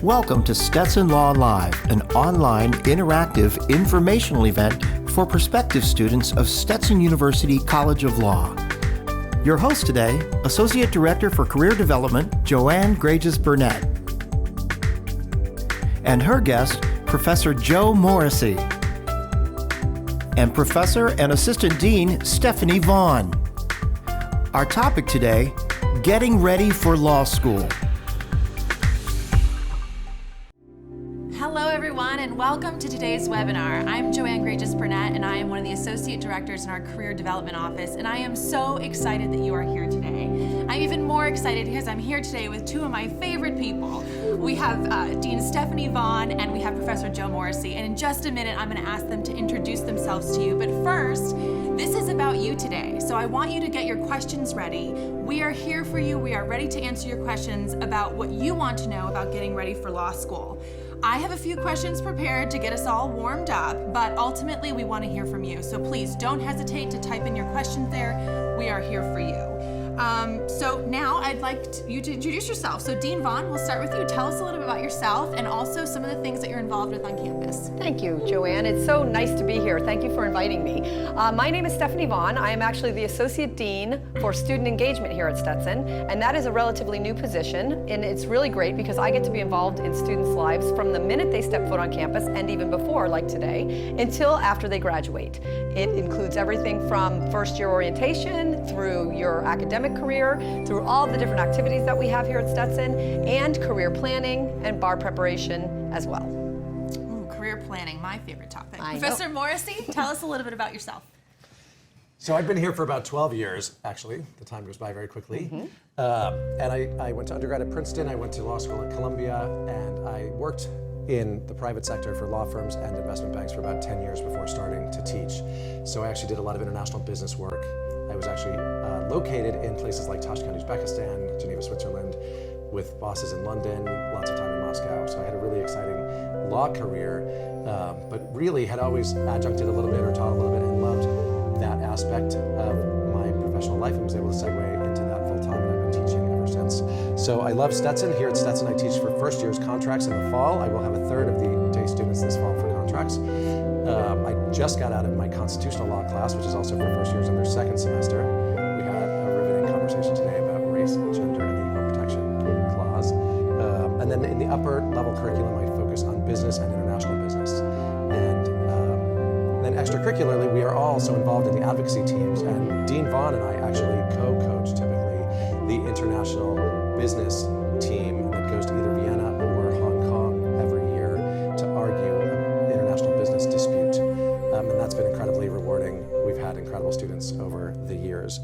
Welcome to Stetson Law Live, an online, interactive, informational event for prospective students of Stetson University College of Law. Your host today, Associate Director for Career Development, Joann Grages Burnett. And her guest, Professor Joe Morrissey. And Professor and Assistant Dean, Stephanie Vaughn. Our topic today, getting ready for law school. Hello everyone and welcome to today's webinar. I'm Joann Grages Burnett and I am one of the Associate Directors in our Career Development Office, and I am so excited that you are here today. I'm even more excited because I'm here today with two of my favorite people. We have Dean Stephanie Vaughn and we have Professor Joe Morrissey, and in just a minute I'm going to ask them to introduce themselves to you. But first, this is about you today, so I want you to get your questions ready. We are here for you. We are ready to answer your questions about what you want to know about getting ready for law school. I have a few questions prepared to get us all warmed up, but ultimately we want to hear from you. So please don't hesitate to type in your questions there. We are here for you. So now I'd like you to introduce yourself. So Dean Vaughn, we'll start with you. Tell us a little bit about yourself and also some of the things that you're involved with on campus. Thank you, Joann. It's so nice to be here. Thank you for inviting me. My name is Stephanie Vaughn. I am actually the Associate Dean for Student Engagement here at Stetson, and that is a relatively new position, and it's really great because I get to be involved in students' lives from the minute they step foot on campus and even before, like today, until after they graduate. It includes everything from first-year orientation through your academic career, through all the different activities that we have here at Stetson, and career planning and bar preparation as well. Ooh, career planning, my favorite topic. I Professor know. Morrissey, tell us a little bit about yourself. So I've been here for about 12 years, actually. The time goes by very quickly. And I went to undergrad at Princeton, I went to law school at Columbia, and I worked in the private sector for law firms and investment banks for about 10 years before starting to teach. So I actually did a lot of international business work. I was actually located in places like Tashkent, Uzbekistan, Geneva, Switzerland, with bosses in London, lots of time in Moscow. So I had a really exciting law career, but really had always adjuncted a little bit or taught a little bit and loved that aspect of my professional life and was able to segue into that full time, and I've been teaching ever since. So I love Stetson. Here at Stetson, I teach for first year's contracts in the fall. I will have a third of the day students this fall for contracts. I just got out of my constitutional law class, which is also for first years in their second semester. We had a riveting conversation today about race, gender, and the Equal Protection Clause. And then in the upper level curriculum, I focus on business and international business. And then extracurricularly, we are also involved in the advocacy teams, and Dean Vaughn and I actually co-coach typically the international business team that goes to either Vienna or Hong Kong every year to argue an international business dispute. And that's been incredibly rewarding. We've had incredible students over the years.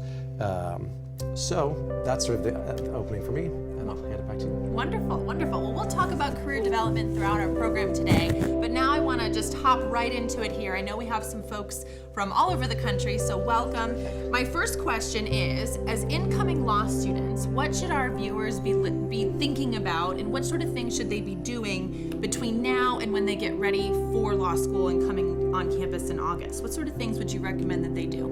So that's sort of the opening for me, and I'll hand it back to you. Wonderful, wonderful. Well, we'll talk about career development throughout our program today, but now I want to just hop right into it here. I know we have some folks from all over the country, so welcome. My first question is, as incoming law students, what should our viewers be thinking about, and what sort of things should they be doing between now and when they get ready for law school and coming on campus in August? What sort of things would you recommend that they do?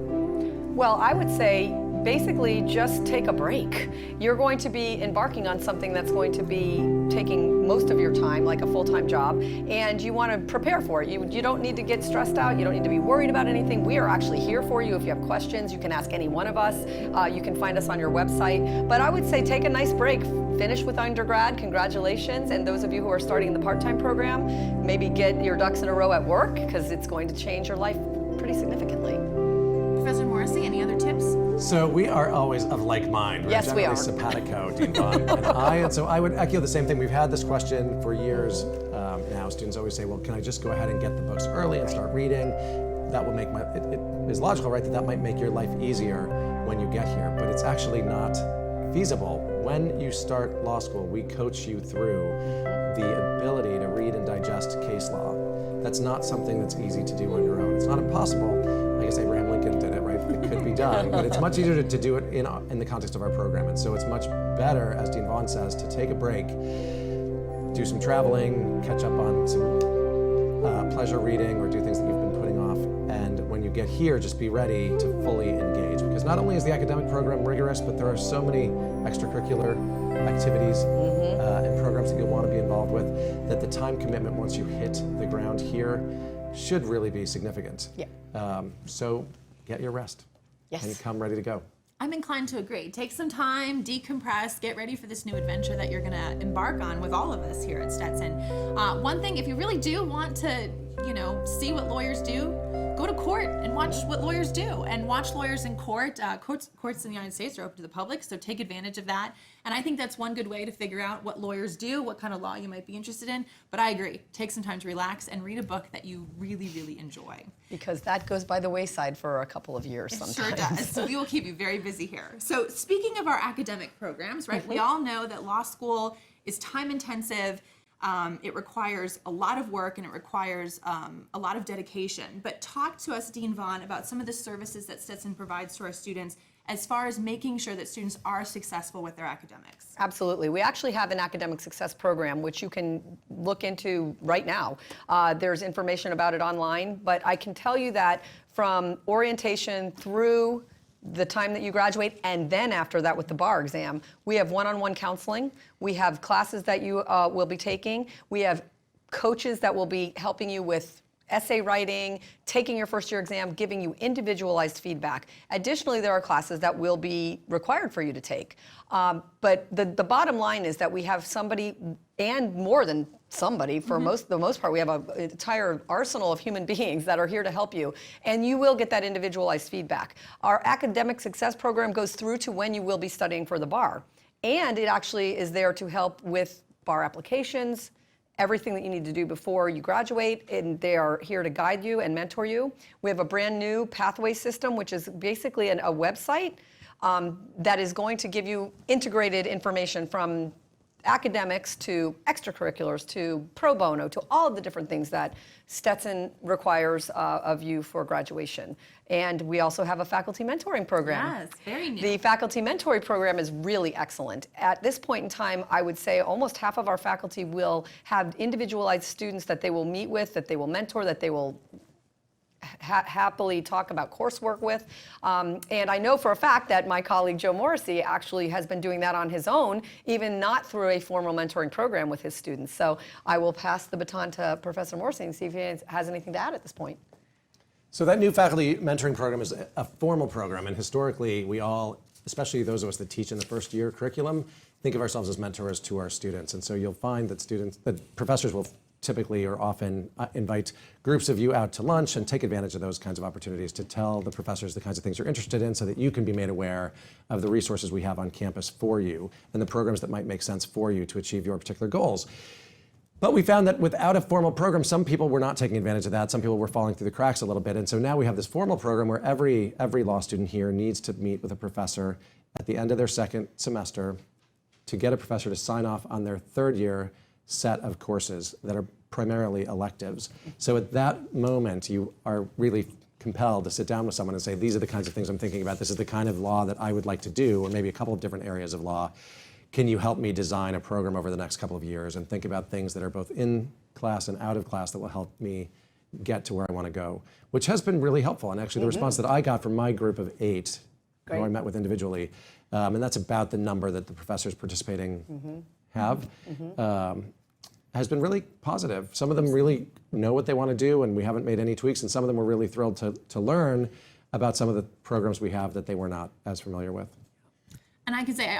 Well, I would say basically just take a break. You're going to be embarking on something that's going to be taking most of your time, like a full-time job, and you want to prepare for it. You don't need to get stressed out. You don't need to be worried about anything. We are actually here for you. If you have questions, you can ask any one of us. You can find us on your website. But I would say take a nice break. Finish with undergrad, congratulations. And those of you who are starting the part-time program, maybe get your ducks in a row at work, because it's going to change your life pretty significantly. Professor Morrissey, any other tips? So we are always of like mind. We're Yes, we are. Simpatico, Dean Vaughn and so I would echo the same thing. We've had this question for years now. Students always say, well, can I just go ahead and get the books early and start reading? That will make it is logical, right, that might make your life easier when you get here, but it's actually not feasible. When you start law school, we coach you through the ability to read and digest case law. That's not something that's easy to do on your own. It's not impossible. I guess Abraham Lincoln did it, right? It could be done, but it's much easier to do it in the context of our program. And so it's much better, as Dean Vaughn says, to take a break, do some traveling, catch up on some pleasure reading, or do things that you've been putting off. And when you get here, just be ready to fully engage. Because not only is the academic program rigorous, but there are so many extracurricular activities and programs that you'll want to be involved involved with, that the time commitment once you hit the ground here should really be significant. Yeah. So get your rest. Yes. And come ready to go. I'm inclined to agree. Take some time, decompress, get ready for this new adventure that you're going to embark on with all of us here at Stetson. One thing, if you really do want to, see what lawyers do, go to court and watch what lawyers do, and watch lawyers in court. Courts in the United States are open to the public, so take advantage of that. And I think that's one good way to figure out what lawyers do, what kind of law you might be interested in. But I agree, take some time to relax and read a book that you really, really enjoy. Because that goes by the wayside for a couple of years sometimes. Sure does. So we will keep you very busy here. So speaking of our academic programs, right, we all know that law school is time intensive. It requires a lot of work and it requires a lot of dedication. But talk to us, Dean Vaughn, about some of the services that Stetson provides to our students as far as making sure that students are successful with their academics. Absolutely. We actually have an academic success program, which you can look into right now. There's information about it online, but I can tell you that from orientation through the time that you graduate, and then after that with the bar exam, we have one-on-one counseling. We have classes that you will be taking. We have coaches that will be helping you with essay writing, taking your first year exam, giving you individualized feedback. Additionally, there are classes that will be required for you to take. But the bottom line is that we have somebody, and more than somebody, for the most part, we have an entire arsenal of human beings that are here to help you, and you will get that individualized feedback. Our academic success program goes through to when you will be studying for the bar, and it actually is there to help with bar applications, everything that you need to do before you graduate, and they are here to guide you and mentor you. We have a brand new pathway system, which is basically a website that is going to give you integrated information from academics to extracurriculars to pro bono to all of the different things that Stetson requires of you for graduation. And we also have a faculty mentoring program. Yes, very new. The faculty mentoring program is really excellent. At this point in time, I would say almost half of our faculty will have individualized students that they will meet with, that they will mentor, that they will happily talk about coursework with. And I know for a fact that my colleague Joe Morrissey actually has been doing that on his own, even not through a formal mentoring program with his students. So I will pass the baton to Professor Morrissey and see if he has anything to add at this point. So that new faculty mentoring program is a formal program, and historically we all, especially those of us that teach in the first year curriculum, think of ourselves as mentors to our students. And so you'll find that professors will typically or often invite groups of you out to lunch and take advantage of those kinds of opportunities to tell the professors the kinds of things you're interested in so that you can be made aware of the resources we have on campus for you and the programs that might make sense for you to achieve your particular goals. But we found that without a formal program, some people were not taking advantage of that. Some people were falling through the cracks a little bit. And so now we have this formal program where every law student here needs to meet with a professor at the end of their second semester to get a professor to sign off on their third year set of courses that are primarily electives. So at that moment, you are really compelled to sit down with someone and say, these are the kinds of things I'm thinking about. This is the kind of law that I would like to do, or maybe a couple of different areas of law. Can you help me design a program over the next couple of years and think about things that are both in class and out of class that will help me get to where I want to go, which has been really helpful. And actually the response that I got from my group of 8, who I met with individually, and that's about the number that the professors participating have, has been really positive. Some of them really know what they want to do, and we haven't made any tweaks, and some of them were really thrilled to learn about some of the programs we have that they were not as familiar with. And I can say,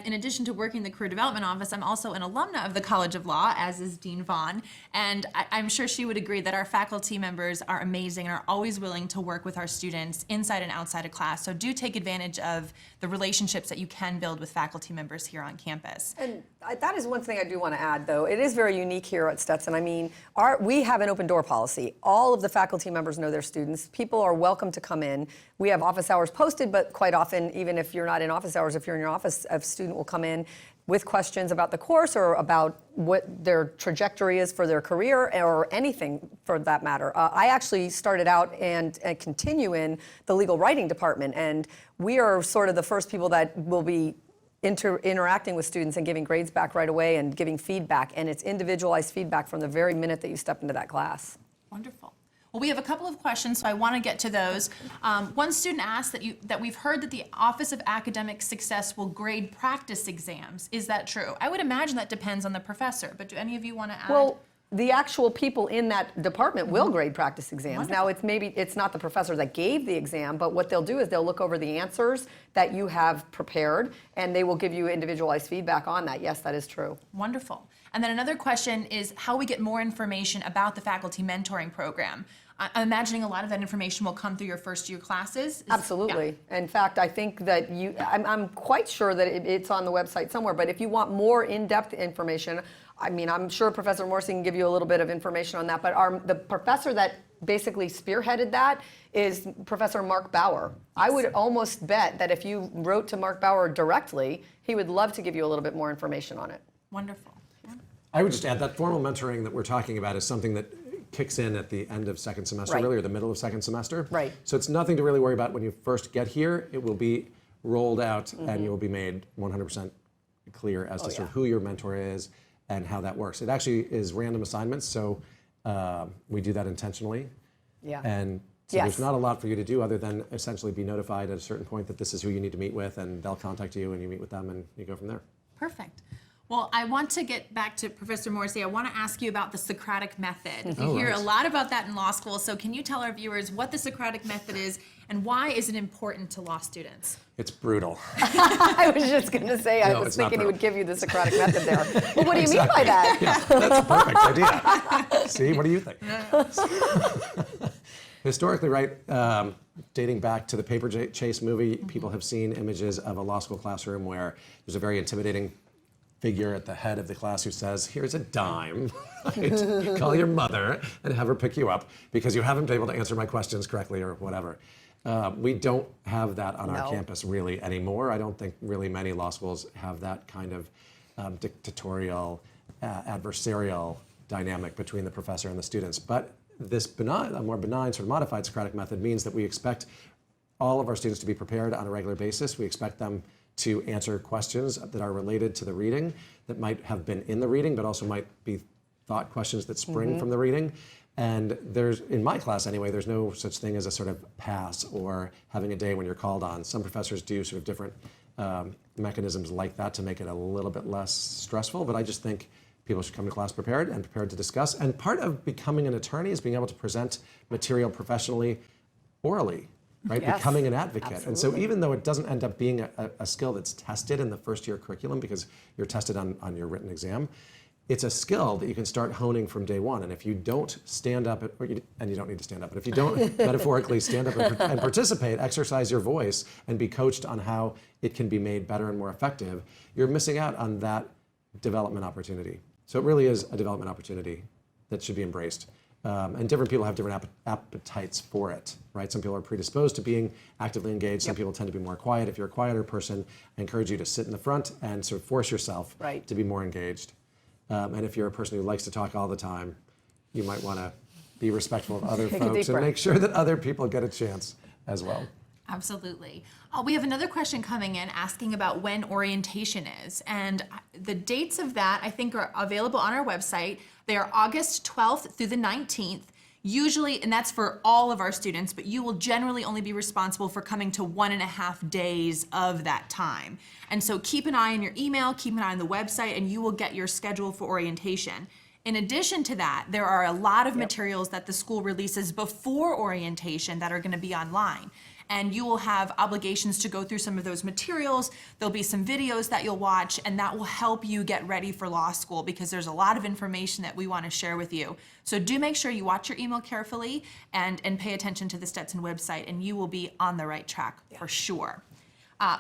in addition to working in the Career Development Office, I'm also an alumna of the College of Law, as is Dean Vaughn. And I'm sure she would agree that our faculty members are amazing and are always willing to work with our students inside and outside of class. So do take advantage of the relationships that you can build with faculty members here on campus. And that is one thing I do want to add, though. It is very unique here at Stetson. I mean, we have an Opendoor Policy. All of the faculty members know their students. People are welcome to come in. We have office hours posted, but quite often, even if you're not in office hours, if you're in your office, a student will come in with questions about the course or about what their trajectory is for their career or anything for that matter. I actually started out and continue in the legal writing department, and we are sort of the first people that will be interacting with students and giving grades back right away and giving feedback, and it's individualized feedback from the very minute that you step into that class. Wonderful. Well, we have a couple of questions, so I want to get to those. One student asked that we've heard that the Office of Academic Success will grade practice exams. Is that true? I would imagine that depends on the professor, but do any of you want to add? Well, the actual people in that department will grade practice exams. Wonderful. Now, it's not the professor that gave the exam, but what they'll do is they'll look over the answers that you have prepared, and they will give you individualized feedback on that. Yes, that is true. Wonderful. And then another question is how we get more information about the faculty mentoring program. I'm imagining a lot of that information will come through your first year classes. Absolutely. Yeah. In fact, I think that I'm quite sure that it's on the website somewhere, but if you want more in-depth information, I mean, I'm sure Professor Morrissey can give you a little bit of information on that, but the professor that basically spearheaded that is Professor Mark Bauer. Yes. I would almost bet that if you wrote to Mark Bauer directly, he would love to give you a little bit more information on it. Wonderful. Yeah. I would just add that formal mentoring that we're talking about is something that kicks in at the end of second semester, right. really, or the middle of second semester. Right. So it's nothing to really worry about when you first get here. It will be rolled out and you will be made 100% clear as to sort of who your mentor is and how that works. It actually is random assignments, so we do that intentionally. Yeah. And so there's not a lot for you to do other than essentially be notified at a certain point that this is who you need to meet with, and they'll contact you and you meet with them and you go from there. Perfect. Well, I want to get back to Professor Morrissey. I want to ask you about the Socratic Method. You hear a lot about that in law school, so can you tell our viewers what the Socratic Method is and why is it important to law students? It's brutal. I was just going to say, I was thinking he would give you the Socratic Method there. Well, what do you mean by that? Yeah, that's a perfect idea. See, what do you think? Historically, right, dating back to the Paper Chase movie, people have seen images of a law school classroom where there's a very intimidating figure at the head of the class who says, here's a dime, right? Call your mother and have her pick you up because you haven't been able to answer my questions correctly or whatever. We don't have that on our campus really anymore. I don't think really many law schools have that kind of dictatorial, adversarial dynamic between the professor and the students. But this benign, a more benign sort of modified Socratic method means that we expect all of our students to be prepared on a regular basis. We expect them to answer questions that are related to the reading that might have been in the reading, but also might be thought questions that spring from the reading. And there's, in my class anyway, there's no such thing as a sort of pass or having a day when you're called on. Some professors do sort of different mechanisms like that to make it a little bit less stressful, but I just think people should come to class prepared and prepared to discuss. And part of becoming an attorney is being able to present material professionally, orally. Right, yes, becoming an advocate. Absolutely. And so even though it doesn't end up being a skill that's tested in the first year curriculum because you're tested on your written exam, it's a skill that you can start honing from day one. And if you don't stand up, and you don't need to stand up, but if you don't metaphorically stand up and participate, exercise your voice, and be coached on how it can be made better and more effective, you're missing out on that development opportunity. So it really is a development opportunity that should be embraced. And different people have different appetites for it, right? Some people are predisposed to being actively engaged. Some people tend to be more quiet. If you're a quieter person, I encourage you to sit in the front and sort of force yourself to be more engaged. And if you're a person who likes to talk all the time, you might want to be respectful of other folks and make sure that other people get a chance as well. Absolutely. We have another question coming in asking about when orientation is. And the dates of that, I think, are available on our website. They are August 12th through the 19th. Usually, and that's for all of our students, but you will generally only be responsible for coming to 1.5 days of that time. And so keep an eye on your email, keep an eye on the website, and you will get your schedule for orientation. In addition to that, there are a lot of materials that the school releases before orientation that are going to be online. And you will have obligations to go through some of those materials. There'll be some videos that you'll watch, and that will help you get ready for law school because there's a lot of information that we want to share with you. So do make sure you watch your email carefully and pay attention to the Stetson website, and you will be on the right track for sure.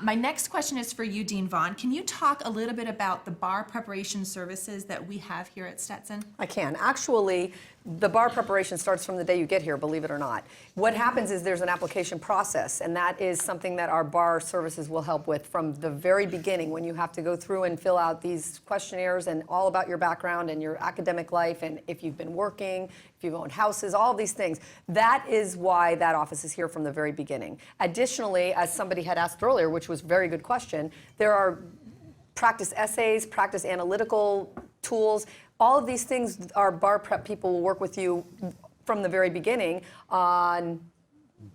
My next question is for you, Dean Vaughn. Can you talk a little bit about the bar preparation services that we have here at Stetson? I can. Actually, the bar preparation starts from the day you get here, believe it or not. What happens is there's an application process, and that is something that our bar services will help with from the very beginning when you have to go through and fill out these questionnaires and all about your background and your academic life and if you've been working, if you've owned houses, all of these things. That is why that office is here from the very beginning. Additionally, as somebody had asked earlier, which was a very good question, there are practice essays, practice analytical tools. All of these things our bar prep people will work with you from the very beginning on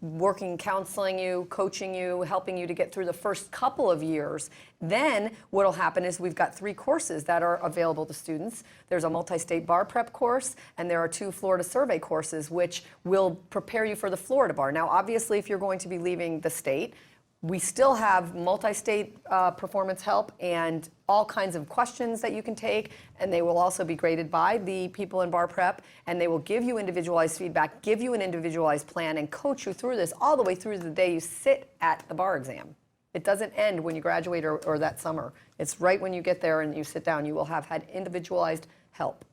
working, counseling you, coaching you, helping you to get through the first couple of years. Then what'll happen is we've got 3 courses that are available to students. There's a multi-state bar prep course, and there are 2 Florida survey courses, which will prepare you for the Florida bar. Now, obviously, if you're going to be leaving the state, we still have multi-state performance help and all kinds of questions that you can take, and they will also be graded by the people in bar prep, and they will give you individualized feedback, give you an individualized plan, and coach you through this all the way through the day you sit at the bar exam. It doesn't end when you graduate or that summer. It's right when you get there and you sit down. You will have had individualized help.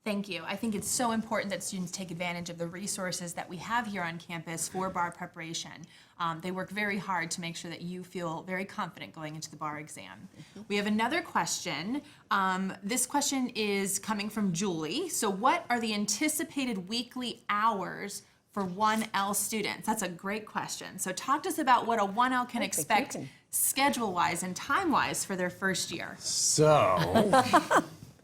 Thank you. I think it's so important that students take advantage of the resources that we have here on campus for bar preparation. They work very hard to make sure that you feel very confident going into the bar exam. We have another question. This question is coming from Julie. So what are the anticipated weekly hours for 1L students? That's a great question. So talk to us about what a 1L can expect schedule-wise and time-wise for their first year. So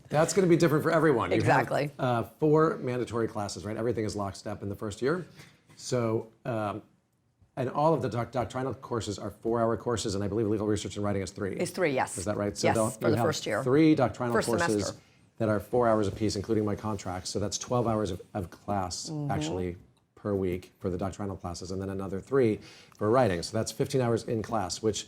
that's going to be different for everyone. Exactly. You have 4 mandatory classes, right? Everything is lockstep in the first year. So, and all of the doctrinal courses are 4-hour courses, and I believe legal research and writing is 3. It's 3, yes. Is that right? So yes, for the first year. 3 doctrinal First courses semester. that are 4 hours apiece, including my contracts. So that's 12 hours of class, actually, per week for the doctrinal classes, and then another 3 for writing. So that's 15 hours in class, which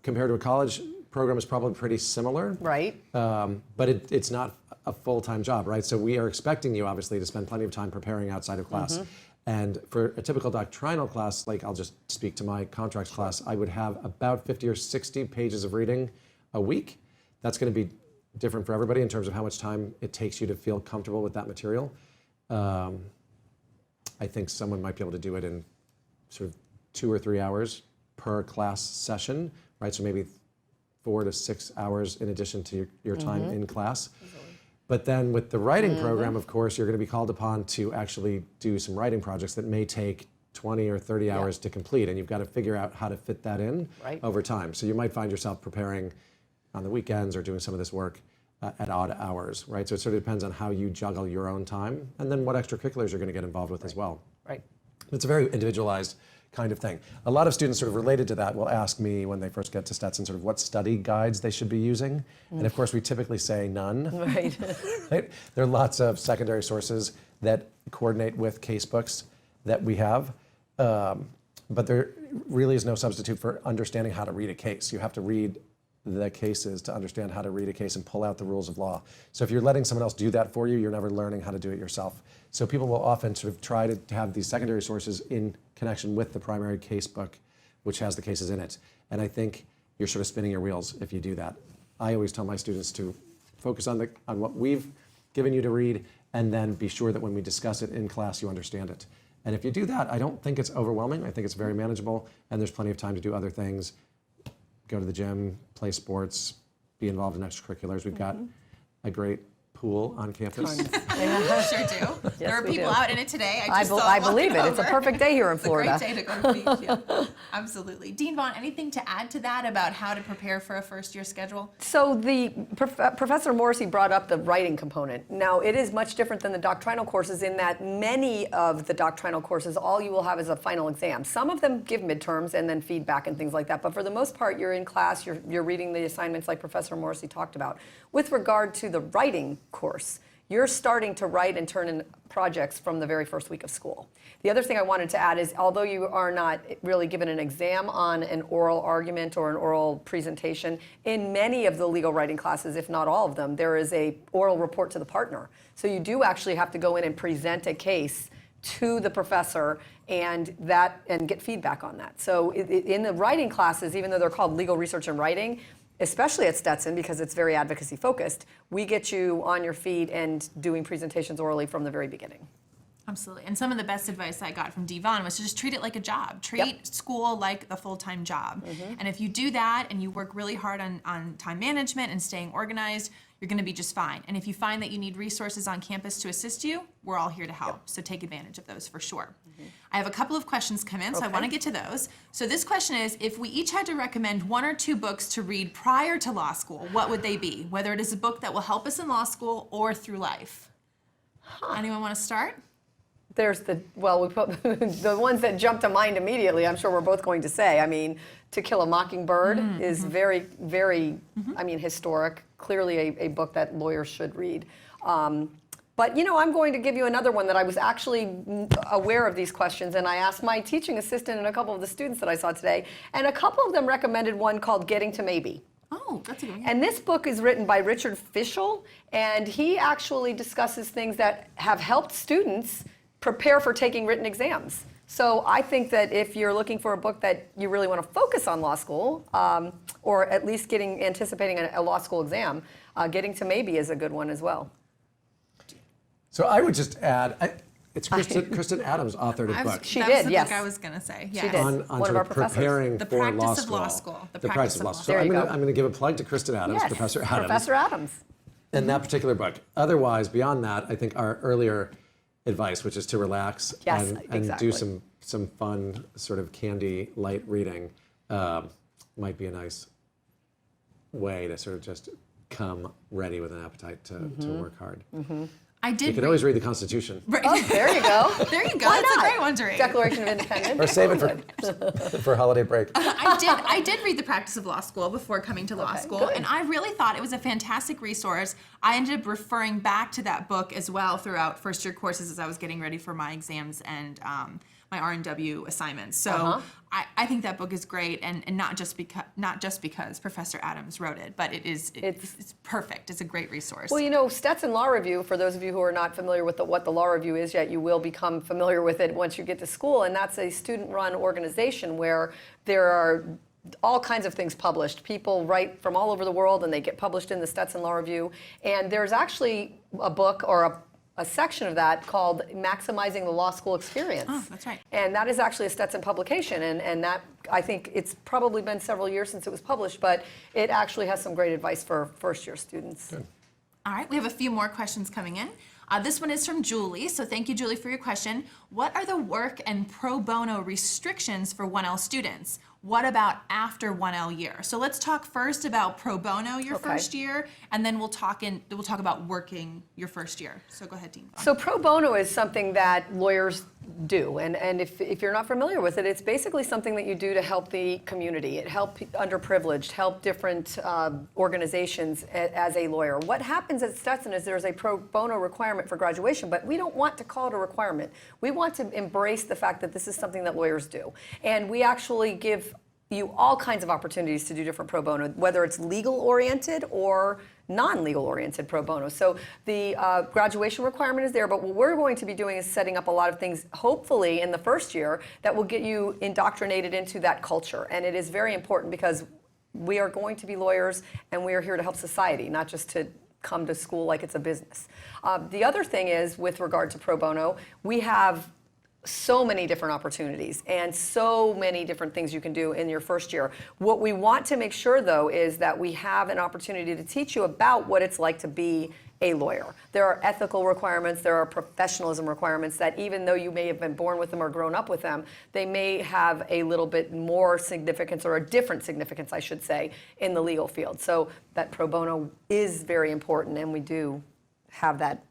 compared to a college program is probably pretty similar. Right. But it's not a full-time job, right? So we are expecting you, obviously, to spend plenty of time preparing outside of class. And for a typical doctrinal class, like I'll just speak to my contracts class, I would have about 50 or 60 pages of reading a week. That's going to be different for everybody in terms of how much time it takes you to feel comfortable with that material. I think someone might be able to do it in sort of 2 or 3 hours per class session, right? So maybe 4 to 6 hours in addition to your time in class. But then with the writing program, of course, you're going to be called upon to actually do some writing projects that may take 20 or 30 hours to complete, and you've got to figure out how to fit that in over time. So you might find yourself preparing on the weekends or doing some of this work at odd hours, right? So it sort of depends on how you juggle your own time, and then what extracurriculars you're going to get involved with as well. Right. It's a very individualized kind of thing. A lot of students sort of related to that will ask me when they first get to Stetson sort of what study guides they should be using. And of course we typically say none. Right. Right? There are lots of secondary sources that coordinate with case books that we have. But there really is no substitute for understanding how to read a case. You have to read the cases to understand how to read a case and pull out the rules of law. So if you're letting someone else do that for you, you're never learning how to do it yourself. So people will often sort of try to have these secondary sources in connection with the primary case book, which has the cases in it. And I think you're sort of spinning your wheels if you do that. I always tell my students to focus on what we've given you to read, and then be sure that when we discuss it in class, you understand it. And if you do that, I don't think it's overwhelming. I think it's very manageable, and there's plenty of time to do other things. Go to the gym, play sports, be involved in extracurriculars. We've got a great pool on campus. Sure do. There are people out in it today. I believe it. It's a perfect day here in Florida. It's a great day to go to the beach. Yeah. Absolutely. Dean Vaughn, anything to add to that about how to prepare for a first-year schedule? So the Professor Morrissey brought up the writing component. Now, it is much different than the doctrinal courses in that many of the doctrinal courses, all you will have is a final exam. Some of them give midterms and then feedback and things like that, but for the most part, you're in class, you're reading the assignments like Professor Morrissey talked about. With regard to the writing course, you're starting to write and turn in projects from the very first week of school. The other thing I wanted to add is, although you are not really given an exam on an oral argument or an oral presentation, in many of the legal writing classes, if not all of them, there is a oral report to the partner. So you do actually have to go in and present a case to the professor and get feedback on that. So in the writing classes, even though they're called legal research and writing, especially at Stetson, because it's very advocacy focused, we get you on your feet and doing presentations orally from the very beginning. Absolutely. And some of the best advice I got from Vaughn was to just treat it like a job. Treat school like a full-time job. And if you do that and you work really hard on time management and staying organized, you're going to be just fine. And if you find that you need resources on campus to assist you, we're all here to help. So take advantage of those for sure. I have a couple of questions come in, so I want to get to those. So this question is, if we each had to recommend 1 or 2 books to read prior to law school, what would they be? Whether it is a book that will help us in law school or through life. Anyone want to start? There's we put the ones that jump to mind immediately, I'm sure we're both going to say. I mean, To Kill a Mockingbird is very, very, historic. Clearly a book that lawyers should read. But I'm going to give you another one that I was actually aware of these questions, and I asked my teaching assistant and a couple of the students that I saw today, and a couple of them recommended one called Getting to Maybe. Oh, that's a good one. And this book is written by Richard Fischel, and he actually discusses things that have helped students prepare for taking written exams. So I think that if you're looking for a book that you really want to focus on law school, or at least anticipating a law school exam, Getting to Maybe is a good one as well. So I would just add, it's Kristen Adams authored a book. She that did, was the yes. book I was going to say. She Yes. did. On One of sort our of professors. preparing The for practice law of school. law school. The practice of law school. So There I'm you going go. to give a plug to Kristen Adams, Yes, Professor Adams. Professor Adams. In that particular book. Otherwise, beyond that, I think our earlier advice, which is to relax Yes, and exactly. do some fun, sort of candy light reading, might be a nice way to sort of just come ready with an appetite to work hard. I did. You can always read the Constitution. Oh, there you go. There you go. Why That's not? a great one to read. Declaration of Independence. Or save it for holiday break. I did read The Practice of Law School before coming to law Okay, school, good. and I really thought it was a fantastic resource. I ended up referring back to that book as well throughout first year courses as I was getting ready for my exams and my R&W assignments. So I think that book is great, and not just because Professor Adams wrote it, but it's perfect. It's a great resource. Well, Stetson Law Review, for those of you who are not familiar with what the Law Review is yet, you will become familiar with it once you get to school, and that's a student-run organization where there are all kinds of things published. People write from all over the world, and they get published in the Stetson Law Review, and there's actually a book or a section of that called Maximizing the Law School Experience. Oh, that's right. And that is actually a Stetson publication, and that, I think it's probably been several years since it was published, but it actually has some great advice for first-year students. Good. All right, we have a few more questions coming in. This one is from Julie, so thank you, Julie, for your question. What are the work and pro bono restrictions for 1L students? What about after 1L year? So let's talk first about pro bono your first year, and then we'll talk about working your first year. So go ahead, Dean. So pro bono is something that lawyers do, and if you're not familiar with it, it's basically something that you do to help the community. It helps underprivileged, help different organizations as a lawyer. What happens at Stetson is there's a pro bono requirement for graduation, but we don't want to call it a requirement. We want to embrace the fact that this is something that lawyers do, and we actually give you all kinds of opportunities to do different pro bono, whether it's legal oriented or non-legal oriented pro bono. So the graduation requirement is there, but what we're going to be doing is setting up a lot of things, hopefully in the first year, that will get you indoctrinated into that culture. And it is very important because we are going to be lawyers and we are here to help society, not just to come to school like it's a business. The other thing is, with regard to pro bono, we have so many different opportunities and so many different things you can do in your first year. What we want to make sure, though, is that we have an opportunity to teach you about what it's like to be a lawyer. There are ethical requirements, there are professionalism requirements that even though you may have been born with them or grown up with them, they may have a little bit more significance, or a different significance, I should say, in the legal field. So that pro bono is very important, and we do have that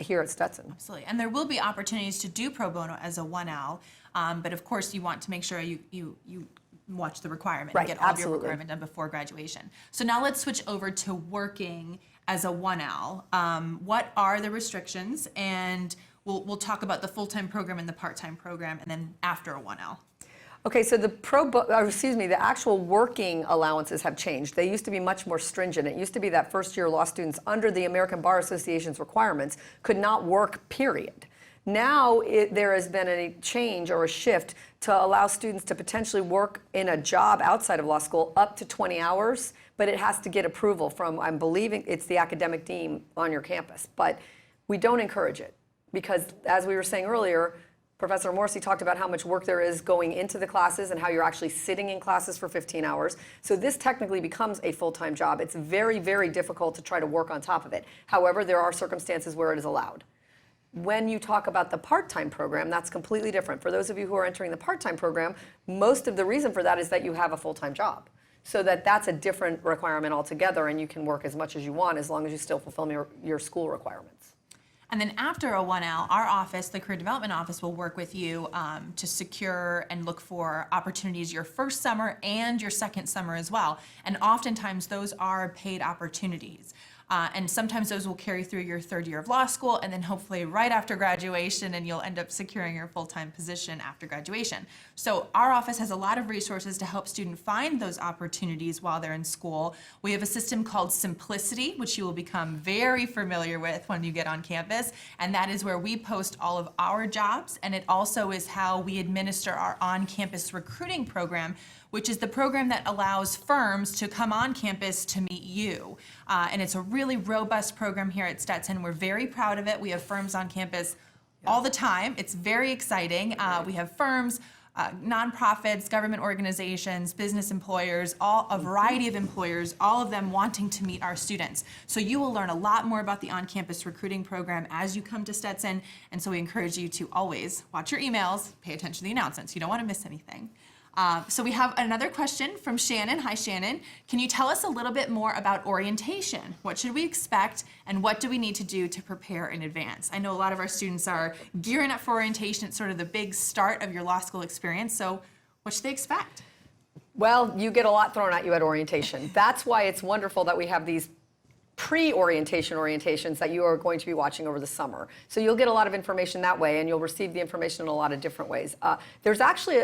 here at Stetson. Absolutely, and there will be opportunities to do pro bono as a 1L, but of course you want to make sure you watch the requirement, Right, and get all of your absolutely. requirement done before graduation. So now let's switch over to working as a 1L. What are the restrictions? And we'll talk about the full-time program and the part-time program, and then after a 1L. Okay, so the actual working allowances have changed. They used to be much more stringent. It used to be that first-year law students, under the American Bar Association's requirements, could not work, period. Now there has been a change or a shift to allow students to potentially work in a job outside of law school up to 20 hours, but it has to get approval from, I'm believing it's the academic dean on your campus. But we don't encourage it because, as we were saying earlier, Professor Morrissey talked about how much work there is going into the classes and how you're actually sitting in classes for 15 hours. So this technically becomes a full-time job. It's very, very difficult to try to work on top of it. However, there are circumstances where it is allowed. When you talk about the part-time program, that's completely different. For those of you who are entering the part-time program, most of the reason for that is that you have a full-time job. So that's a different requirement altogether, and you can work as much as you want as long as you still fulfill your school requirements. And then after a 1L, our office, the Career Development Office, will work with you to secure and look for opportunities your first summer and your second summer as well. And oftentimes those are paid opportunities. And sometimes those will carry through your third year of law school, and then hopefully right after graduation, and you'll end up securing your full-time position after graduation. So our office has a lot of resources to help students find those opportunities while they're in school. We have a system called Simplicity, which you will become very familiar with when you get on campus, and that is where we post all of our jobs, and it also is how we administer our on-campus recruiting program, which is the program that allows firms to come on campus to meet you. And it's a really robust program here at Stetson. We're very proud of it. We have firms on campus all the time. It's very exciting. We have firms, nonprofits, government organizations, business employers, a variety of employers, all of them wanting to meet our students. So you will learn a lot more about the on-campus recruiting program as you come to Stetson. And so we encourage you to always watch your emails, pay attention to the announcements. You don't want to miss anything. So we have another question from Shannon. Hi, Shannon. Can you tell us a little bit more about orientation? What should we expect, and what do we need to do to prepare in advance? I know a lot of our students are gearing up for orientation. It's sort of the big start of your law school experience. So what should they expect? Well, you get a lot thrown at you at orientation. That's why it's wonderful that we have these pre-orientation orientations that you are going to be watching over the summer. So you'll get a lot of information that way, and you'll receive the information in a lot of different ways. There's actually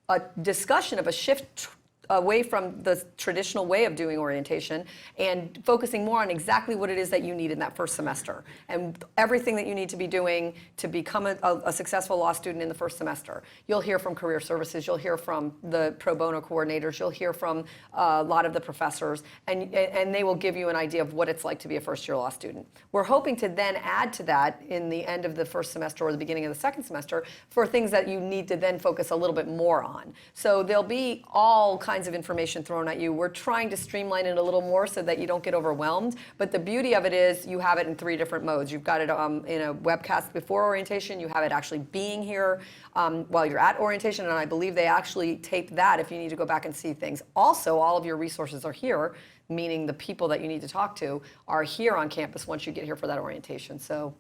a discussion of a shift away from the traditional way of doing orientation and focusing more on exactly what it is that you need in that first semester and everything that you need to be doing to become a successful law student in the first semester. You'll hear from career services, you'll hear from the pro bono coordinators, you'll hear from a lot of the professors, and they will give you an idea of what it's like to be a first-year law student. We're hoping to then add to that in the end of the first semester or the beginning of the second semester for things that you need to then focus a little bit more on. So there'll be all kinds of information thrown at you. We're trying to streamline it a little more so that you don't get overwhelmed, but the beauty of it is you have it in 3 different modes. You've got it in a webcast before orientation, you have it actually being here while you're at orientation, and I believe they actually tape that if you need to go back and see things. Also, all of your resources are here, meaning the people that you need to talk to are here on campus once you get here for that orientation. So.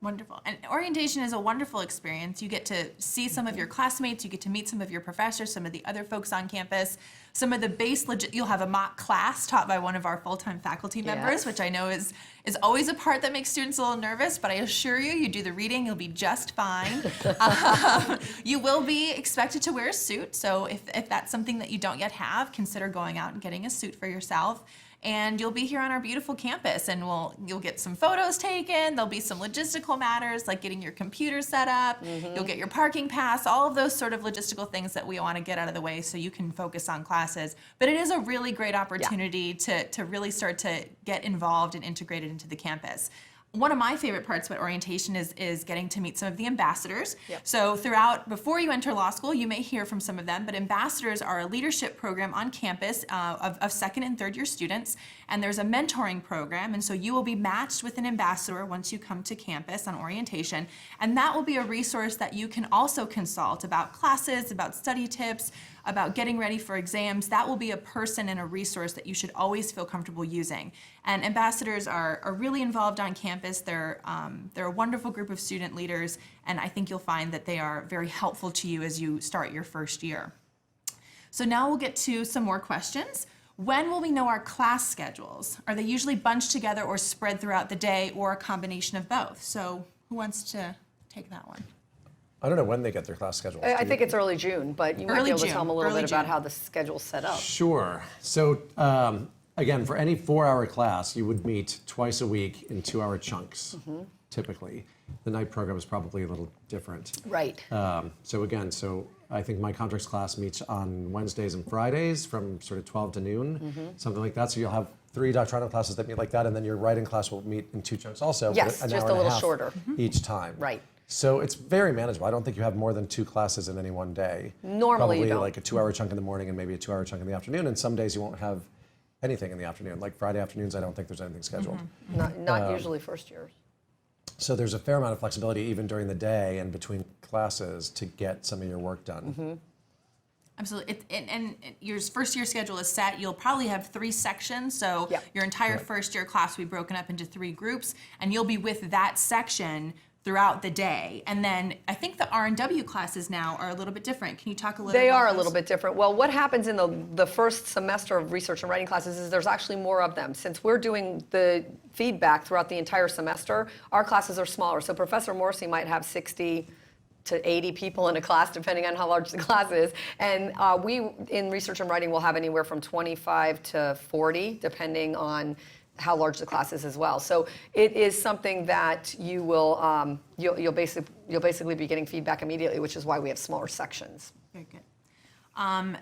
Wonderful. And orientation is a wonderful experience. You get to see some of your classmates, you get to meet some of your professors, some of the other folks on campus, some of the you'll have a mock class taught by one of our full-time faculty members, which I know is always a part that makes students a little nervous, but I assure you, you do the reading, you'll be just fine. You will be expected to wear a suit, so if that's something that you don't yet have, consider going out and getting a suit for yourself. And you'll be here on our beautiful campus, and you'll get some photos taken. There'll be some logistical matters like getting your computer set up. You'll get your parking pass, all of those sort of logistical things that we want to get out of the way so you can focus on classes. But it is a really great opportunity to really start to get involved and integrated into the campus. One of my favorite parts about orientation is getting to meet some of the ambassadors. So before you enter law school, you may hear from some of them, but ambassadors are a leadership program on campus of second and third year students, and there's a mentoring program, and so you will be matched with an ambassador once you come to campus on orientation, and that will be a resource that you can also consult about classes, about study tips, about getting ready for exams. That will be a person and a resource that you should always feel comfortable using. And ambassadors are really involved on campus. They're a wonderful group of student leaders, and I think you'll find that they are very helpful to you as you start your first year. So now we'll get to some more questions. When will we know our class schedules? Are they usually bunched together or spread throughout the day, or a combination of both? So who wants to take that one? I don't know when they get their class schedule. I think it's early June, but you might be able to tell them a little bit about how the schedule's set up. Sure. So again, for any 4-hour class, you would meet twice a week in 2-hour chunks, typically. The night program is probably a little different. Right. So I think my contracts class meets on Wednesdays and Fridays from sort of 12 to noon, something like that. So you'll have 3 doctrinal classes that meet like that, and then your writing class will meet in 2 chunks also. Yes, for an just hour a little and half shorter. Each time. Right. So it's very manageable. I don't think you have more than 2 classes in any one day. Normally you don't. Probably like a 2-hour chunk in the morning and maybe a 2-hour chunk in the afternoon, and some days you won't have anything in the afternoon. Like Friday afternoons, I don't think there's anything scheduled. Not usually first years. So there's a fair amount of flexibility even during the day and between classes to get some of your work done. Absolutely. And your first year schedule is set. You'll probably have 3 sections. So your entire first year class will be broken up into 3 groups, and you'll be with that section throughout the day. And then I think the R&W classes now are a little bit different. Can you talk a little bit about They are a those? little bit different. Well, what happens in the first semester of research and writing classes is there's actually more of them. Since we're doing the feedback throughout the entire semester, our classes are smaller. So Professor Morrissey might have 60 to 80 people in a class, depending on how large the class is. And we, in research and writing, will have anywhere from 25 to 40, depending on how large the class is as well. So it is something that you will, you'll basically be getting feedback immediately, which is why we have smaller sections. Very good.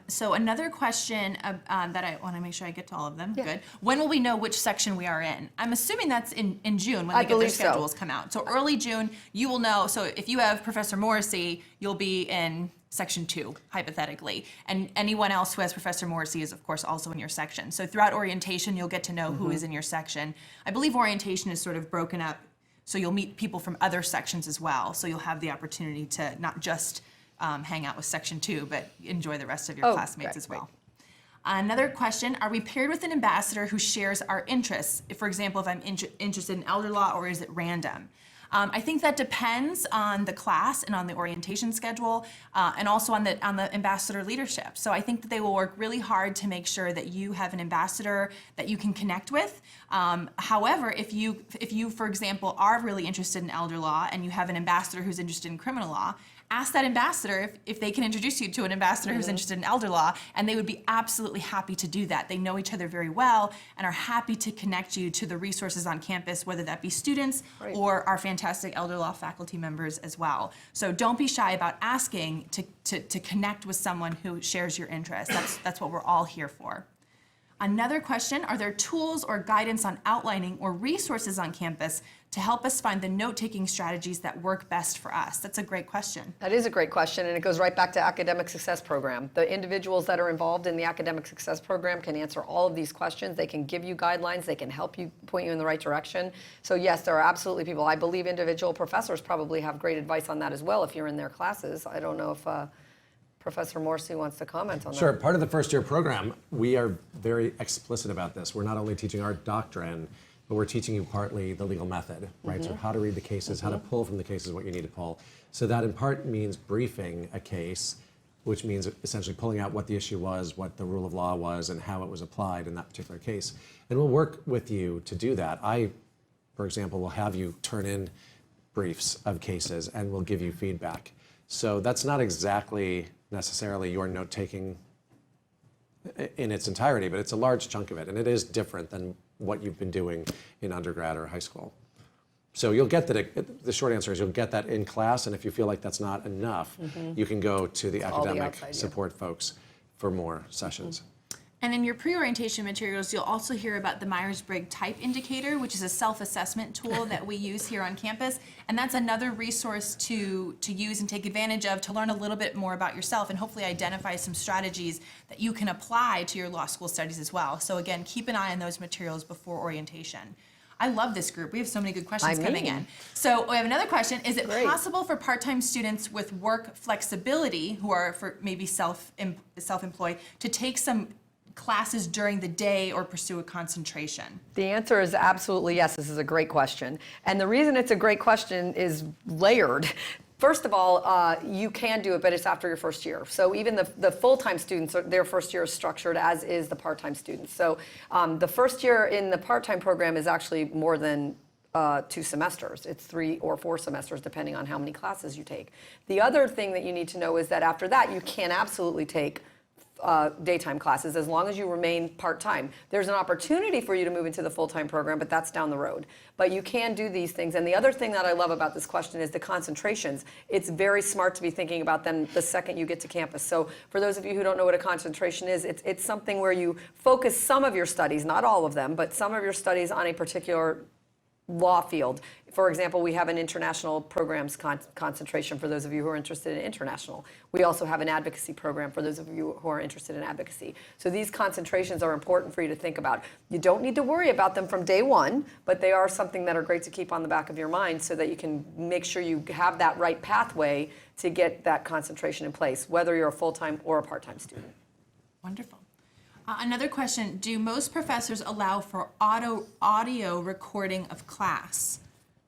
So another question that I want to make sure I get to all of them. Yeah. Good. When will we know which section we are in? I'm assuming that's in June when I they get their believe so. schedules come out. So early June, you will know. So if you have Professor Morrissey, you'll be in section 2, hypothetically. And anyone else who has Professor Morrissey is, of course, also in your section. So throughout orientation, you'll get to know who is in your section. I believe orientation is sort of broken up, so you'll meet people from other sections as well. So you'll have the opportunity to not just hang out with section 2, but enjoy the rest of your classmates as well. Another question, are we paired with an ambassador who shares our interests? If, for example, if I'm interested in elder law, or is it random? I think that depends on the class and on the orientation schedule, and also on the ambassador leadership. So I think that they will work really hard to make sure that you have an ambassador that you can connect with. However, if you, for example, are really interested in elder law and you have an ambassador who's interested in criminal law, ask that ambassador if they can introduce you to an ambassador who's interested in elder law, and they would be absolutely happy to do that. They know each other very well and are happy to connect you to the resources on campus, whether that be students or our fantastic elder law faculty members as well. So don't be shy about asking to connect with someone who shares your interests. That's what we're all here for. Another question, are there tools or guidance on outlining or resources on campus to help us find the note-taking strategies that work best for us? That's a great question. That is a great question, and it goes right back to Academic Success Program. The individuals that are involved in the Academic Success Program can answer all of these questions. They can give you guidelines. They can help you, point you in the right direction. So yes, there are absolutely people. I believe individual professors probably have great advice on that as well if you're in their classes. I don't know if Professor Morrissey wants to comment on that. Sure. Part of the first year program, we are very explicit about this. We're not only teaching our doctrine, but we're teaching you partly the legal method, right? So how to read the cases, how to pull from the cases what you need to pull. So that in part means briefing a case, which means essentially pulling out what the issue was, what the rule of law was, and how it was applied in that particular case. And we'll work with you to do that. I, for example, will have you turn in briefs of cases and we'll give you feedback. So that's not exactly necessarily your note-taking in its entirety, but it's a large chunk of it, and it is different than what you've been doing in undergrad or high school. So you'll get that, the short answer is you'll get that in class, and if you feel like that's not enough, you can go to the academic support folks for more sessions. And in your pre-orientation materials, you'll also hear about the Myers-Briggs Type Indicator, which is a self-assessment tool that we use here on campus. And that's another resource to use and take advantage of to learn a little bit more about yourself and hopefully identify some strategies that you can apply to your law school studies as well. So again, keep an eye on those materials before orientation. I love this group. We have so many good questions coming in. So we have another question. Is it possible for part-time students with work flexibility, who are for maybe self-employed, to take some classes during the day or pursue a concentration? The answer is absolutely yes. This is a great question. And the reason it's a great question is layered. First of all, you can do it, but it's after your first year. So even the full-time students, their first year is structured as is the part-time students. So the first year in the part-time program is actually more than 2 semesters. It's 3 or 4 semesters, depending on how many classes you take. The other thing that you need to know is that after that, you can absolutely take daytime classes as long as you remain part-time. There's an opportunity for you to move into the full-time program, but that's down the road. But you can do these things. And the other thing that I love about this question is the concentrations. It's very smart to be thinking about them the second you get to campus. So for those of you who don't know what a concentration is, it's something where you focus some of your studies, not all of them, but some of your studies on a particular law field. For example, we have an international programs concentration for those of you who are interested in international. We also have an advocacy program for those of you who are interested in advocacy. So these concentrations are important for you to think about. You don't need to worry about them from day one, but they are something that are great to keep on the back of your mind so that you can make sure you have that right pathway to get that concentration in place, whether you're a full-time or a part-time student. Wonderful. Another question, do most professors allow for audio recording of class?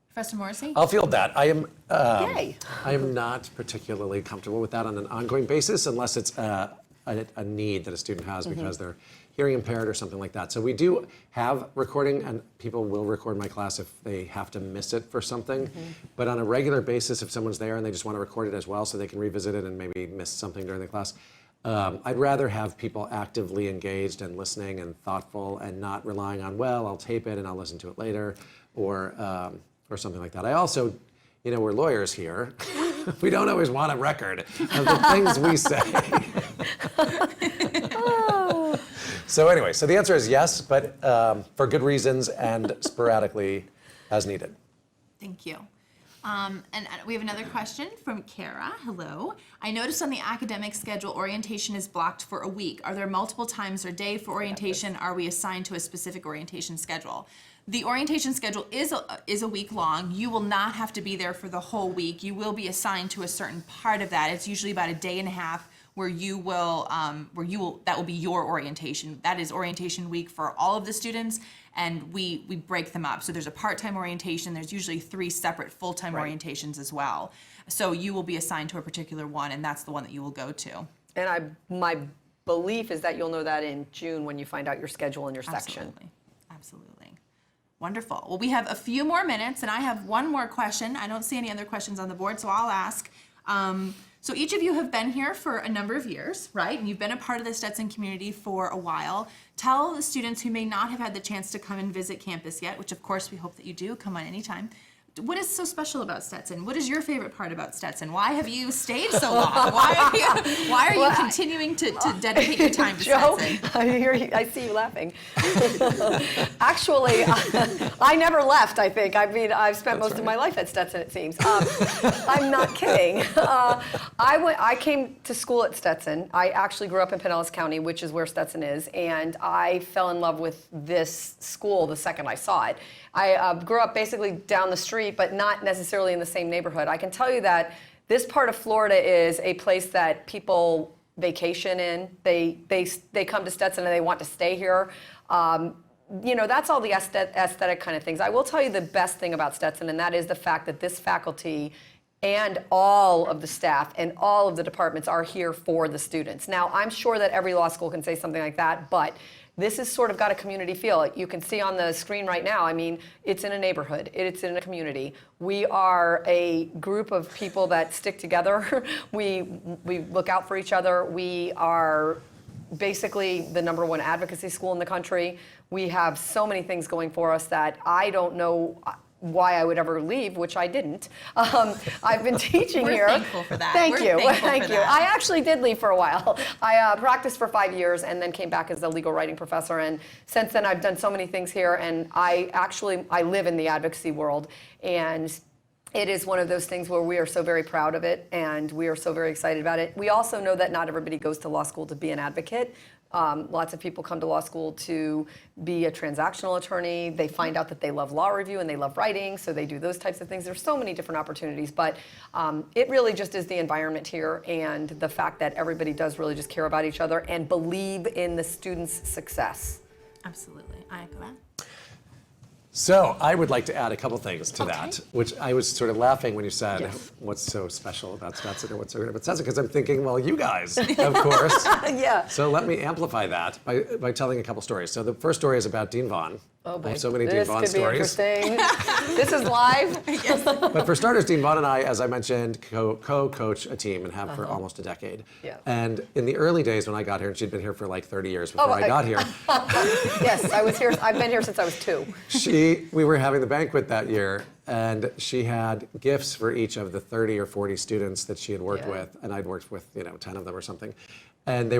Professor Morrissey? I'll field that. Yay. I am not particularly comfortable with that on an ongoing basis unless it's a need that a student has because they're hearing impaired or something like that. So we do have recording, and people will record my class if they have to miss it for something. But on a regular basis, if someone's there and they just want to record it as well so they can revisit it and maybe miss something during the class, I'd rather have people actively engaged and listening and thoughtful and not relying on, well, I'll tape it and I'll listen to it later, or something like that. I also, we're lawyers here. We don't always want a record of the things we say. So anyway, so the answer is yes, but for good reasons and sporadically as needed. Thank you. And we have another question from Kara. Hello. I noticed on the academic schedule, orientation is blocked for a week. Are there multiple times or day for orientation? Are we assigned to a specific orientation schedule? The orientation schedule is a week long. You will not have to be there for the whole week. You will be assigned to a certain part of that. It's usually about a day and a half where that will be your orientation. That is orientation week for all of the students, and we break them up. So there's a part-time orientation. There's usually 3 separate full-time orientations as well. So you will be assigned to a particular one, and that's the one that you will go to. And my belief is that you'll know that in June when you find out your schedule and your section. Absolutely. Wonderful. Well, we have a few more minutes, and I have one more question. I don't see any other questions on the board, so I'll ask. So each of you have been here for a number of years, right? And you've been a part of the Stetson community for a while. Tell the students who may not have had the chance to come and visit campus yet, which of course we hope that you do, come on anytime. What is so special about Stetson? What is your favorite part about Stetson? Why have you stayed so long? Why are you continuing to dedicate your time to Joe, Stetson? I see you laughing. Actually, I never left, I think. I mean, I've spent most of my life at Stetson, it seems. I'm not kidding. I came to school at Stetson. I actually grew up in Pinellas County, which is where Stetson is, and I fell in love with this school the second I saw it. I grew up basically down the street, but not necessarily in the same neighborhood. I can tell you that this part of Florida is a place that people vacation in. They come to Stetson and they want to stay here. That's all the aesthetic kind of things. I will tell you the best thing about Stetson, and that is the fact that this faculty and all of the staff and all of the departments are here for the students. Now, I'm sure that every law school can say something like that, but this has sort of got a community feel. You can see on the screen right now, I mean, it's in a neighborhood, it's in a community. We are a group of people that stick together. We look out for each other. We are basically the #1 advocacy school in the country. We have so many things going for us that I don't know why I would ever leave, which I didn't. I've been teaching here. We're thankful for that. Thank you. I actually did leave for a while. I practiced for 5 years and then came back as a legal writing professor. And since then, I've done so many things here. And I live in the advocacy world. And it is one of those things where we are so very proud of it and we are so very excited about it. We also know that not everybody goes to law school to be an advocate. Lots of people come to law school to be a transactional attorney. They find out that they love law review and they love writing, so they do those types of things. There's so many different opportunities, but it really just is the environment here and the fact that everybody does really just care about each other and believe in the students' success. Absolutely. I echo that. So I would like to add a couple things to that, which I was sort of laughing when you said, what's so special about Stetson or what's so good about Stetson? Because I'm thinking, well, you guys, of course. Yeah. So let me amplify that by telling a couple stories. So the first story is about Dean Vaughn. Oh, boy. So many Dean Vaughn stories. This could be interesting. This is live. Yes. But for starters, Dean Vaughn and I, as I mentioned, co-coach a team and have for almost a decade. Yeah. And in the early days when I got here, and she'd been here for like 30 years before I got here. Yes, I was here. I've been here since I was 2. We were having the banquet that year, and she had gifts for each of the 30 or 40 students that she had worked with, and I'd worked with 10 of them or something. And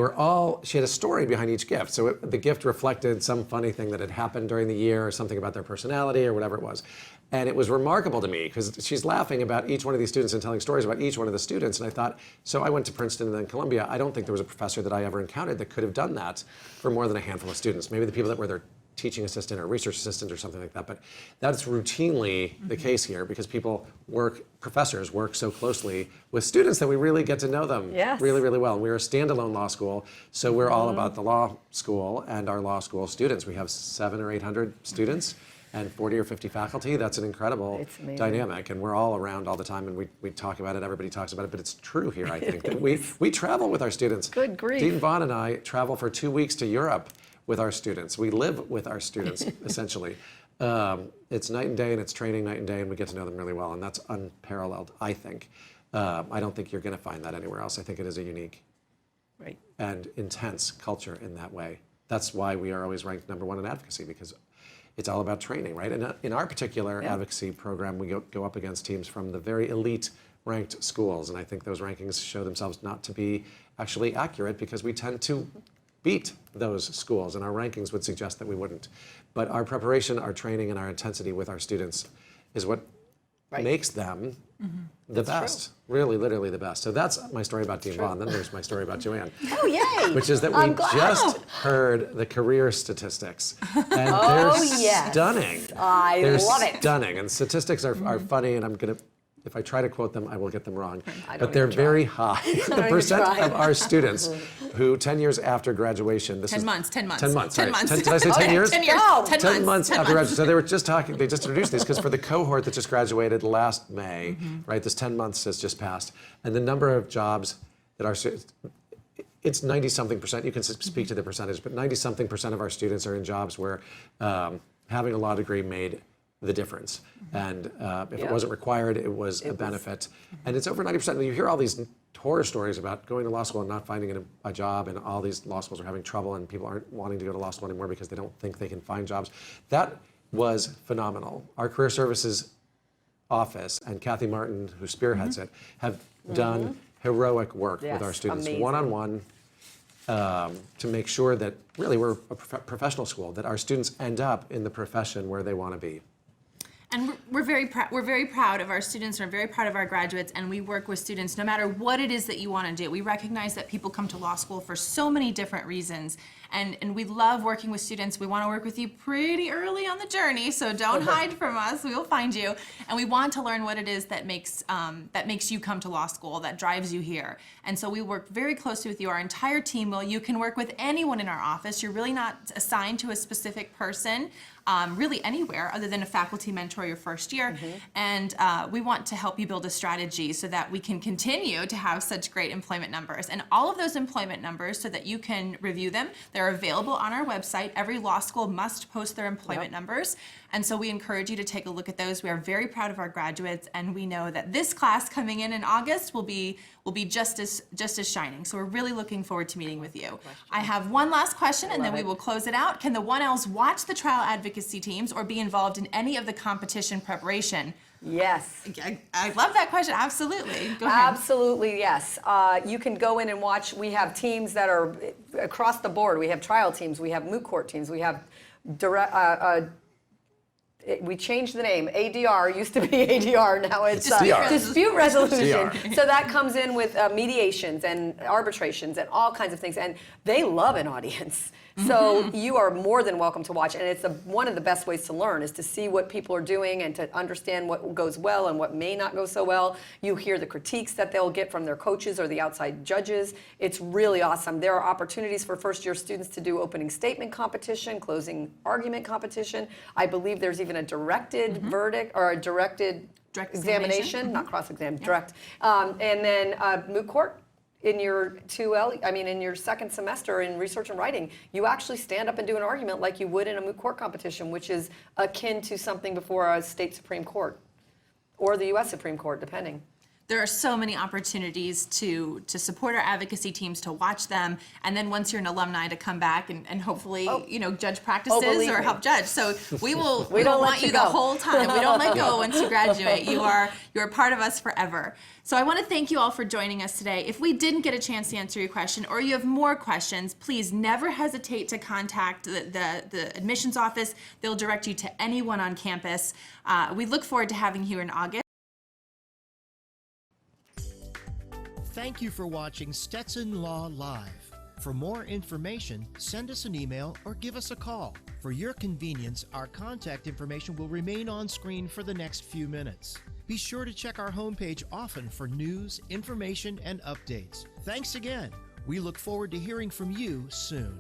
she had a story behind each gift. So the gift reflected some funny thing that had happened during the year, or something about their personality, or whatever it was. And it was remarkable to me, because she's laughing about each one of these students and telling stories about each one of the students. And I thought, so I went to Princeton and then Columbia. I don't think there was a professor that I ever encountered that could have done that for more than a handful of students. Maybe the people that were their teaching assistant or research assistant or something like that. But that's routinely the case here, because professors work so closely with students that we really get to know them really, really well. And we're a standalone law school, so we're all about the law school and our law school students. We have 700 or 800 students and 40 or 50 faculty. That's an incredible dynamic, and we're all around all the time, and we talk about it, everybody talks about it, but it's true here, I think. That we travel with our students. Good grief. Dean Vaughn and I travel for 2 weeks to Europe with our students. We live with our students, essentially. It's night and day, and it's training night and day, and we get to know them really well, and that's unparalleled, I think. I don't think you're going to find that anywhere else. I think it is a unique and intense culture in that way. That's why we are always ranked #1 in advocacy, because it's all about training, right? And in our particular advocacy program, we go up against teams from the very elite ranked schools, and I think those rankings show themselves not to be actually accurate, because we tend to beat those schools, and our rankings would suggest that we wouldn't. But our preparation, our training, and our intensity with our students is what makes them the best, really, literally the best. So that's my story about Dean Vaughn. Then there's my story about Joann. Oh, yay! Which is that we just heard the career statistics, and they're stunning. They're love it. Stunning, and statistics are funny, and if I try to quote them, I will get them wrong. But they're very high. The percent of our students who 10 years after graduation, 10 months. Did I say 10 years? 10 years. Oh, 10 months after graduation. So they just introduced these, because for the cohort that just graduated last May, right, this 10 months has just passed, and the number of jobs that our students, it's 90-something%, you can speak to the percentage, but 90-something% of our students are in jobs where having a law degree made the difference. And if it wasn't required, it was a benefit. And it's over 90%. And you hear all these horror stories about going to law school and not finding a job, and all these law schools are having trouble, and people aren't wanting to go to law school anymore because they don't think they can find jobs. That was phenomenal. Our career services office and Kathy Martin, who spearheads it, have done heroic work with our students, one-on-one, to make sure that really we're a professional school, that our students end up in the profession where they want to be. And we're very proud of our students, we're very proud of our graduates, and we work with students no matter what it is that you want to do. We recognize that people come to law school for so many different reasons, and we love working with students. We want to work with you pretty early on the journey, so don't hide from us. We will find you, and we want to learn what it is that makes you come to law school, that drives you here. And so we work very closely with you. Our entire team will. You can work with anyone in our office. You're really not assigned to a specific person. Really anywhere other than a faculty mentor your first year. And we want to help you build a strategy so that we can continue to have such great employment numbers. And all of those employment numbers, so that you can review them, they're available on our website. Every law school must post their employment numbers. And so we encourage you to take a look at those. We are very proud of our graduates, and we know that this class coming in August will be just as shining. So we're really looking forward to meeting with you. I have one last question, and then we will close it out. Can the 1Ls watch the trial advocacy teams or be involved in any of the competition preparation? Yes. I love that question. Absolutely. Go ahead. Absolutely, yes. You can go in and watch. We have teams that are across the board. We have trial teams. We have moot court teams. We have we changed the name. ADR used to be ADR. Now it's dispute resolution. So that comes in with mediations and arbitrations and all kinds of things. And they love an audience. So you are more than welcome to watch. And it's one of the best ways to learn is to see what people are doing and to understand what goes well and what may not go so well. You hear the critiques that they'll get from their coaches or the outside judges. It's really awesome. There are opportunities for first-year students to do opening statement competition, closing argument competition. I believe there's even a directed verdict or a directed examination, not cross-exam, direct. And then moot court. In your 2L, in your second semester in research and writing, you actually stand up and do an argument like you would in a moot court competition, which is akin to something before a state Supreme Court or the U.S. Supreme Court, depending. there are so many opportunities to support our advocacy teams, to watch them, and then once you're an alumni, to come back and hopefully, judge practices or help judge. So we will want you the whole time. We don't let go once you graduate. You're a part of us forever. So I want to thank you all for joining us today. If we didn't get a chance to answer your question, or you have more questions, please never hesitate to contact the admissions office. They'll direct you to anyone on campus. We look forward to having you in August. Thank you for watching Stetson Law Live. For more information, send us an email or give us a call. For your convenience, our contact information will remain on screen for the next few minutes. Be sure to check our homepage often for news, information, and updates. Thanks again. We look forward to hearing from you soon.